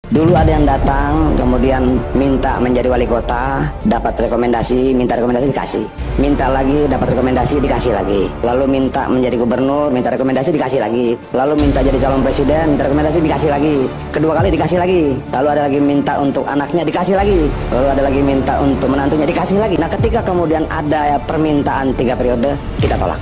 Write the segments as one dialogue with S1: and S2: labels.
S1: Dulu ada yang datang, kemudian minta menjadi wali kota, dapat rekomendasi, minta rekomendasi dikasih. Minta lagi, dapat rekomendasi, dikasih lagi. Lalu minta menjadi gubernur, minta rekomendasi, dikasih lagi. Lalu minta jadi calon presiden, minta rekomendasi, dikasih lagi. Kedua kali dikasih lagi. Lalu ada lagi minta untuk anaknya, dikasih lagi. Lalu ada lagi minta untuk menantunya, dikasih lagi. Nah, ketika kemudian ada permintaan 3 periode, kita tolak.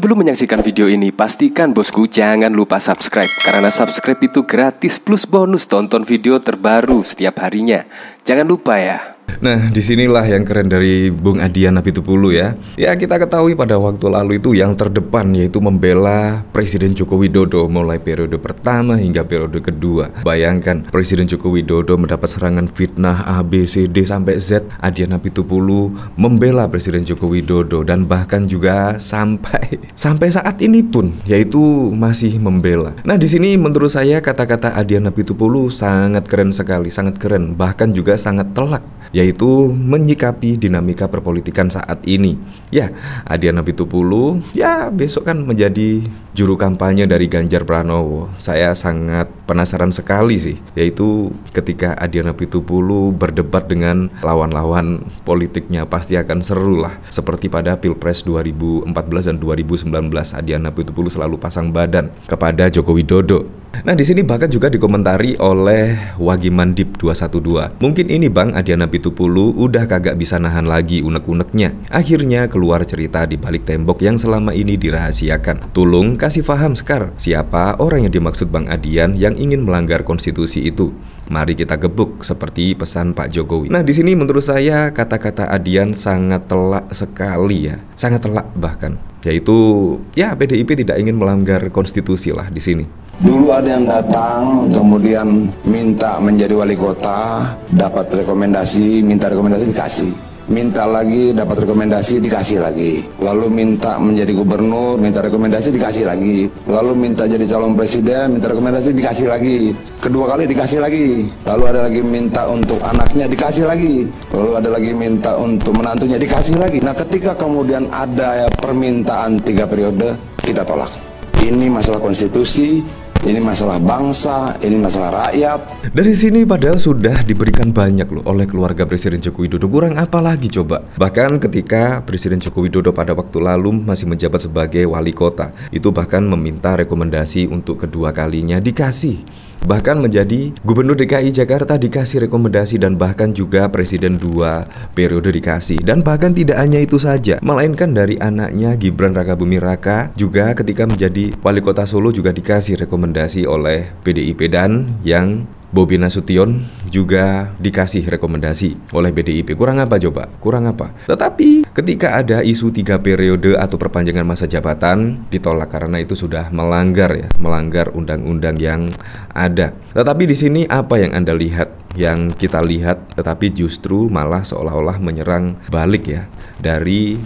S2: Sebelum menyaksikan video ini, pastikan bosku jangan lupa subscribe. Karena subscribe itu gratis plus bonus tonton video terbaru setiap harinya. Jangan lupa ya.
S3: Nah, disinilah yang keren dari Bung Adian Apitupulu ya. Ya, kita ketahui pada waktu lalu itu yang terdepan yaitu membela Presiden Joko Widodo mulai periode pertama hingga periode kedua. Bayangkan, Presiden Joko Widodo mendapat serangan fitnah A, B, C, D sampai Z. Adian Apitupulu membela Presiden Joko Widodo dan bahkan juga sampai saat ini pun yaitu masih membela. Nah, di sini menurut saya kata-kata Adian Apitupulu sangat keren sekali, sangat keren, bahkan juga sangat telak, yaitu menyikapi dinamika perpolitikan saat ini. Ya, Adian Apitupulu ya besok kan menjadi juru kampanye dari Ganjar Pranowo. Saya sangat penasaran sekali sih, yaitu ketika Adian Apitupulu berdebat dengan lawan-lawan politiknya, pasti akan seru lah. Seperti pada Pilpres 2014 dan 2019, Adian Apitupulu selalu pasang badan kepada Joko Widodo. Nah, di sini bahkan juga dikomentari oleh Wagimandip 212. Mungkin ini Bang Adian Apitupulu udah kagak bisa nahan lagi unek-uneknya. Akhirnya keluar cerita di balik tembok yang selama ini dirahasiakan. Tolong kasih paham Sekar, siapa orang yang dimaksud Bang Adian yang ingin melanggar konstitusi itu. Mari kita gebuk seperti pesan Pak Jokowi. Nah, di sini menurut saya kata-kata Adian sangat telak sekali ya. Sangat telak bahkan. Yaitu ya PDIP tidak ingin melanggar konstitusi lah di sini.
S4: Dulu ada yang datang, kemudian minta menjadi wali kota, dapat rekomendasi, minta rekomendasi dikasih. Minta lagi, dapat rekomendasi, dikasih lagi. Lalu minta menjadi gubernur, minta rekomendasi, dikasih lagi. Lalu minta jadi calon presiden, minta rekomendasi, dikasih lagi. Kedua kali dikasih lagi. Lalu ada lagi minta untuk anaknya, dikasih lagi. Lalu ada lagi minta untuk menantunya, dikasih lagi. Nah, ketika kemudian ada permintaan 3 periode, kita tolak. Ini masalah konstitusi, ini masalah bangsa, ini masalah rakyat.
S3: Dari sini padahal sudah diberikan banyak loh oleh keluarga Presiden Joko Widodo. Kurang apa lagi coba? Bahkan ketika Presiden Joko Widodo pada waktu lalu masih menjabat sebagai wali kota, itu bahkan meminta rekomendasi untuk kedua kalinya dikasih. Bahkan menjadi Gubernur DKI Jakarta dikasih rekomendasi, dan bahkan juga Presiden 2 periode dikasih. Dan bahkan tidak hanya itu saja, melainkan dari anaknya Gibran Rakabuming Raka juga ketika menjadi wali kota Solo juga dikasih rekomendasi oleh PDIP, dan yang Bobi Nasution juga dikasih rekomendasi oleh PDIP. Kurang apa coba? Kurang apa? Tetapi ketika ada isu 3 periode atau perpanjangan masa jabatan, ditolak karena itu sudah melanggar undang-undang yang ada. Tetapi di sini apa yang Anda lihat? Yang kita lihat, tetapi justru malah seolah-olah menyerang balik ya dari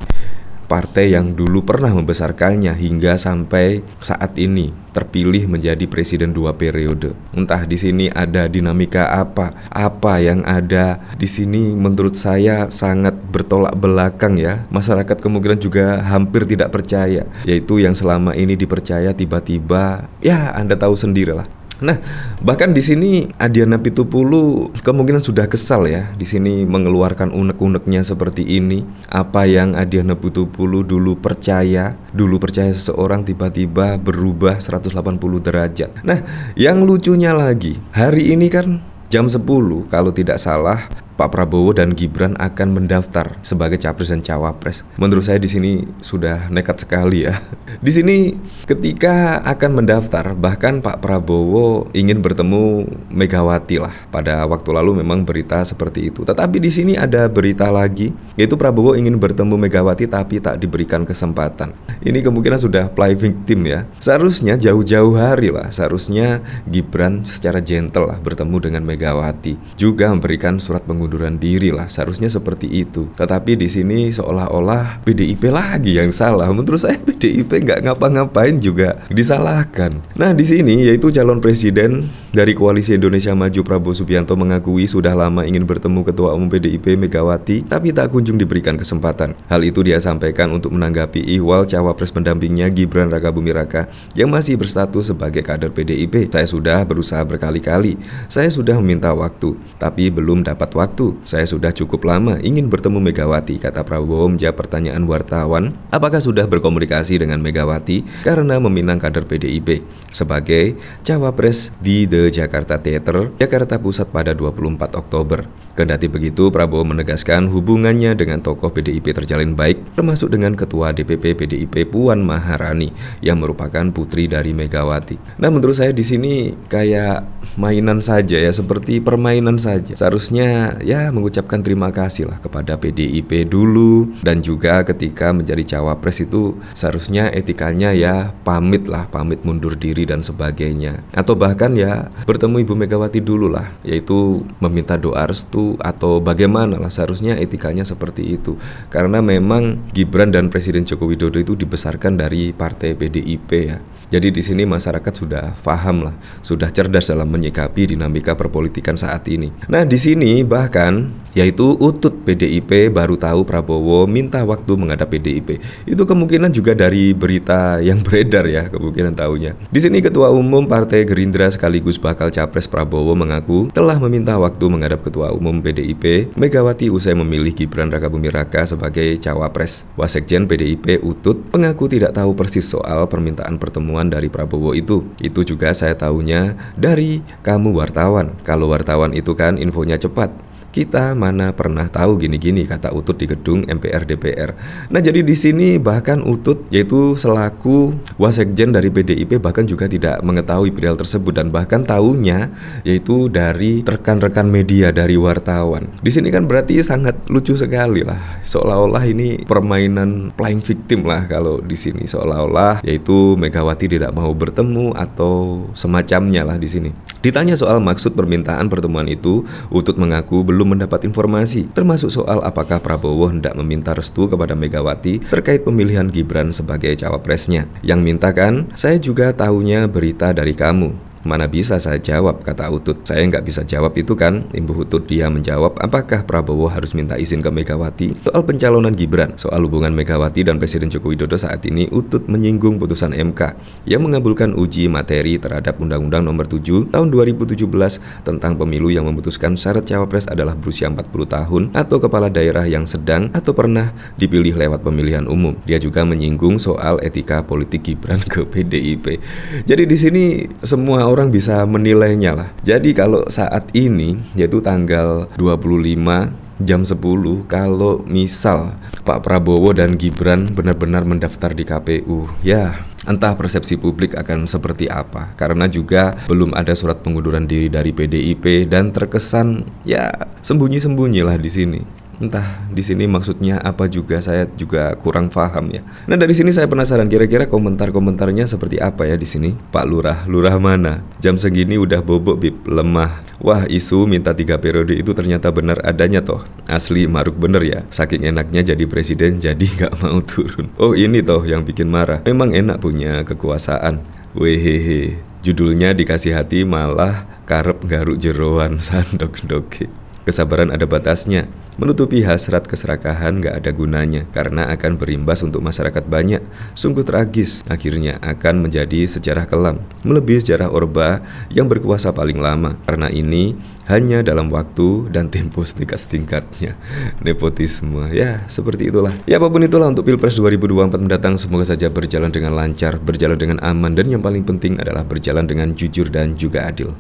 S3: partai yang dulu pernah membesarkannya hingga sampai saat ini terpilih menjadi presiden 2 periode. Entah di sini ada dinamika apa yang ada di sini menurut saya sangat bertolak belakang ya. Masyarakat kemungkinan juga hampir tidak percaya, yaitu yang selama ini dipercaya tiba-tiba ya Anda tahu sendirilah. Nah, bahkan di sini Adian Apitupulu kemungkinan sudah kesal ya. Di sini mengeluarkan unek-uneknya seperti ini. Apa yang Adian Apitupulu dulu percaya seseorang tiba-tiba berubah 180 derajat. Nah, yang lucunya lagi, hari ini kan jam 10 kalau tidak salah Pak Prabowo dan Gibran akan mendaftar sebagai capres dan cawapres. Menurut saya di sini sudah nekat sekali ya. Di sini ketika akan mendaftar, bahkan Pak Prabowo ingin bertemu Megawati lah. Pada waktu lalu memang berita seperti itu. Tetapi di sini ada berita lagi, yaitu Prabowo ingin bertemu Megawati tapi tak diberikan kesempatan. Ini kemungkinan sudah play victim ya. Seharusnya jauh-jauh hari lah. Seharusnya Gibran secara gentle lah bertemu dengan Megawati. Juga memberikan surat pengunduran diri lah, seharusnya seperti itu. Tetapi di sini seolah-olah PDIP lagi yang salah. Menurut saya PDIP nggak ngapa-ngapain juga disalahkan. Nah, di sini yaitu calon presiden dari Koalisi Indonesia Maju Prabowo Subianto mengakui sudah lama ingin bertemu Ketua Umum PDIP Megawati, tapi tak kunjung diberikan kesempatan. Hal itu dia sampaikan untuk menanggapi ihwal cawapres pendampingnya Gibran Rakabuming Raka yang masih berstatus sebagai kader PDIP. Saya sudah berusaha berkali-kali, saya sudah meminta waktu, tapi belum dapat waktu. Saya sudah cukup lama ingin bertemu Megawati, kata Prabowo menjawab pertanyaan wartawan, apakah sudah berkomunikasi dengan Megawati karena meminang kader PDIP sebagai cawapres di The Jakarta Theater, Jakarta Pusat pada 24 Oktober. Kendati begitu, Prabowo menegaskan hubungannya dengan tokoh PDIP terjalin baik, termasuk dengan Ketua DPP PDIP Puan Maharani yang merupakan putri dari Megawati. Nah, menurut saya di sini kayak mainan saja ya, seperti permainan saja. Seharusnya ya mengucapkan terima kasih lah kepada PDIP dulu, dan juga ketika menjadi cawapres itu seharusnya etikanya ya pamit mundur diri dan sebagainya, atau bahkan ya bertemu Ibu Megawati dulu lah, yaitu meminta doa restu atau bagaimana lah, seharusnya etikanya seperti itu. Karena memang Gibran dan Presiden Joko Widodo itu dibesarkan dari partai PDIP ya. Jadi di sini masyarakat sudah paham lah, sudah cerdas dalam menyikapi dinamika perpolitikan saat ini. Nah, di sini bahkan yaitu Utut PDIP baru tahu Prabowo minta waktu menghadap PDIP. Itu kemungkinan juga dari berita yang beredar ya, kemungkinan tahunya. Di sini Ketua Umum Partai Gerindra sekaligus bakal capres Prabowo mengaku telah meminta waktu menghadap Ketua Umum PDIP Megawati usai memilih Gibran Rakabuming Raka sebagai cawapres. Wasekjen PDIP Utut mengaku tidak tahu persis soal permintaan pertemuan dari Prabowo itu. Itu juga saya tahunya dari kamu wartawan. Kalau wartawan itu kan infonya cepat. Kita mana pernah tahu gini-gini, kata Utut di gedung MPR DPR. Nah, jadi di sini bahkan Utut yaitu selaku wasekjen dari PDIP bahkan juga tidak mengetahui perihal tersebut, dan bahkan tahunya yaitu dari rekan-rekan media, dari wartawan. Di sini kan berarti sangat lucu sekali lah, seolah-olah ini permainan playing victim lah kalau di sini, seolah-olah yaitu Megawati tidak mau bertemu atau semacamnya lah di sini. Ditanya soal maksud permintaan pertemuan itu, Utut mengaku belum mendapat informasi, termasuk soal apakah Prabowo hendak meminta restu kepada Megawati terkait pemilihan Gibran sebagai cawapresnya. Yang minta kan, saya juga tahunya berita dari kamu. Mana bisa saya jawab, kata Utut. Saya nggak bisa jawab itu kan, Ibu Utut. Dia menjawab apakah Prabowo harus minta izin ke Megawati soal pencalonan Gibran. Soal hubungan Megawati dan Presiden Joko Widodo saat ini, Utut menyinggung putusan MK yang mengabulkan uji materi terhadap Undang-Undang Nomor 7 Tahun 2017 tentang pemilu yang memutuskan syarat cawapres adalah berusia 40 tahun atau kepala daerah yang sedang atau pernah dipilih lewat pemilihan umum. Dia juga menyinggung soal etika politik Gibran ke PDIP. Jadi di sini semua orang bisa menilainya lah. Jadi kalau saat ini yaitu tanggal 25 jam 10, kalau misal Pak Prabowo dan Gibran benar-benar mendaftar di KPU, ya entah persepsi publik akan seperti apa. Karena juga belum ada surat pengunduran diri dari PDIP dan terkesan ya sembunyi-sembunyi lah di sini. Entah di sini maksudnya apa juga, saya juga kurang paham ya. Nah, dari sini saya penasaran kira-kira komentar-komentarnya seperti apa ya di sini. Pak Lurah mana? Jam segini udah bobok bib, lemah. Wah, isu minta 3 periode itu ternyata benar adanya toh. Asli maruk bener ya. Saking enaknya jadi presiden jadi gak mau turun. Oh, ini toh yang bikin marah. Memang enak punya kekuasaan. Wehehe. Judulnya dikasih hati malah karep garuk jeroan sandok-doke. Kesabaran ada batasnya. Menutupi hasrat keserakahan gak ada gunanya, karena akan berimbas untuk masyarakat banyak. Sungguh tragis, akhirnya akan menjadi sejarah kelam, melebihi sejarah Orba yang berkuasa paling lama. Karena ini hanya dalam waktu dan tempo setingkat-tingkatnya. Nepotisme, ya seperti itulah. Ya apapun itulah untuk Pilpres 2024 mendatang, semoga saja berjalan dengan lancar, berjalan dengan aman, dan yang paling penting adalah berjalan dengan jujur dan juga adil.